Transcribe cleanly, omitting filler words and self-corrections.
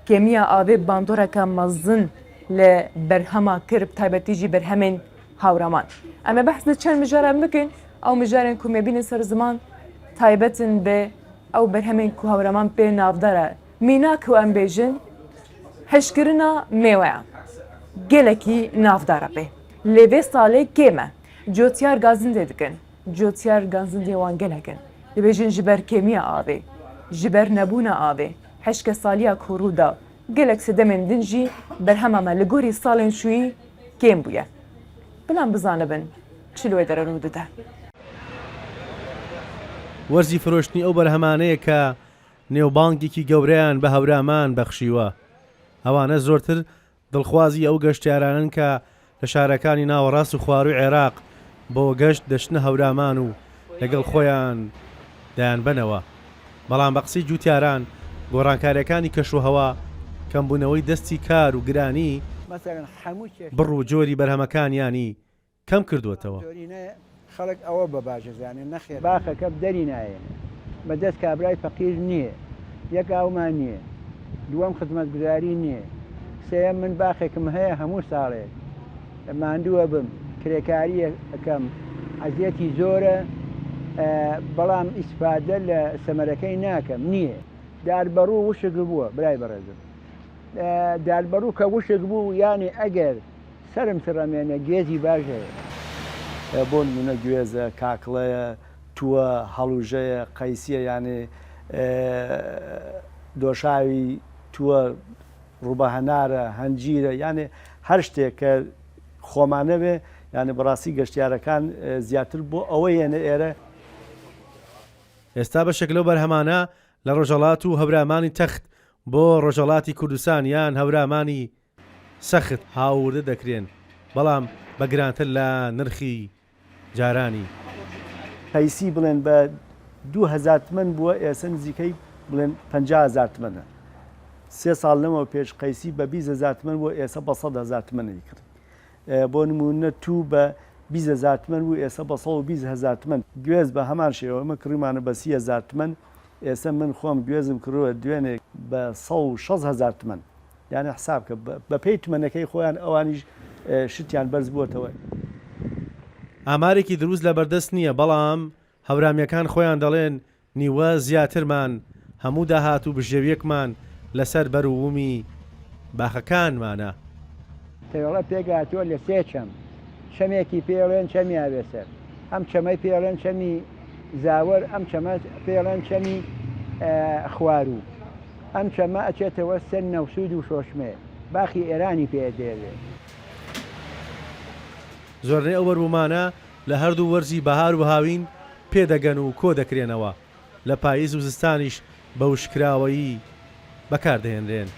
کێمیە ئاوێ باندۆرەکە مەزن لە بەرهەما کرد تایبەتیژی بەرهەمێن هاوڕەمان ئەمە بەحث چەند مژارە بکەین ئەو مژارێن کو مێبینن سەر زمان تایبەتن بێ ئەو بەرهەمێن کو هاوڕەمان پێ ناودەرە میناکە و ئەم بێژن هەشکردنا mêweya gelekî navdara bê lê vê salê kêm e cotiyar gazindê dikin cotiyar gazindê wan gelek in dibêjin ji ber kêmiya avê ji ber nebûna avê heşke saliya korû da gelek sedemên din jî berhema me li gorî salên şûyî kêm bûye bilan bizanibin çil wê dere rû dide وەرزی فرۆشتنی ئەو بەرهەمانەیە کە نێوبانگێکی گەورەیان بە هەورامان بەخشیوە ئەوانە زۆرتر دڵخوازی ئەو گەشتیارانن کە لە شارەکانی ناوەڕاست و خواروی عێراق بۆ گەشت دەچنە هەورامان و لەگەڵ خۆیان دایان بنەوە بەڵام بە قسەی جوتیاران گۆڕانکاریەکانی کەشوهەوا کەمبوونەوەی دەستی کار و گرانی بڕ و جۆری بەرهەمەکانیانی کەم کردوێتەوە خەڵک ئەوە بە باشەزانێ نەخێر باخەکە دەری نایە بەدەست کابرای فەقیر نییە یەک ئاومان نییە دووەم خزمەتگوزاری نییە سێم من باخێکم هەیە هەموو ساڵێک ماندووە بم کرێکاری ئەەکەم عەزیەتی زۆرە بەڵام ئیسپادە لە سەمەرەکەی ناکەم نییە داربەڕوو وشک بووە برای بەڕێزم داربەڕوو کە وشک بوو یانی ئەگەر سرم سڕەمێنە گێزی باش هەیە بۆ نمونە گوێزە کاکڵەیە تووە هەڵوژەیە قەیسیە یانێ دۆشاوی تووە ڕوبەهەنارە هەنجیرە یانێ هەر شتێک کە خۆمانە بێ یانە بەڕاستی گەشتیارەکان زیاتر بۆ ئەوەی هێنە ئێرە ئێستا بە شکلەو بەرهەمانە لە ڕۆژەڵات و هەورامانی تەخت بۆ ڕۆژەڵاتی کوردستان یان هەورامانی سەخت هاوردە دەکرێن بەڵام بەگرانتر لە نرخی جارانی قەیسی بڵێن بە 2000 تمەن بووە ئێستا نزیکەی بڵێن 50000 تمەنە 3 ساڵ لەمەوە پێش قەیسی بە 20000 تمەن بۆ ئێستا بە 100,000 تمەنی کرد بۆ نمونە تو بە 200,000 تمەن بوو ئێستا بە 120,000 تمەن گوێز بە هەمان شێوە ئەمە کڕیمانە بە 30,000 تمەن ئێستا من خۆم گوێزم کردووە دوێنێ بە 160,000 تمەن یانە حساب کە بە پێی تمەنەکەی خۆیان ئەوانیش شتیان بەرز بووەتەوە ئامارێکی دروست لە بەردەست نییە بەڵام هەورامیەکان خۆیان دەڵێن نیوە زیاترمان هەموو داهات و بژێویەکمان لەسەر بەروومی باخەکانمانە تەوەڵە پێگاتووە لە سێ چەم چەمێکی پێڵێن چەمی ئاوێسەر ئەم چەمەی پێڵێن چەمی زاوەر ئەم چەمە پێڵێن چەمی خوارو ئەم چەمە ئەچێتەوە سەر نەوسود و شۆشمێ باخی ئێرانی پێدێوێ زۆرنەی ئەو وەربوومانە لە هەردوو وەرزی بەهار و هاوین پێدەگەن و کۆ دەکرێنەوە لە پاییز و زستانیش بە وشکراوەیی بەکاردەهێنرێن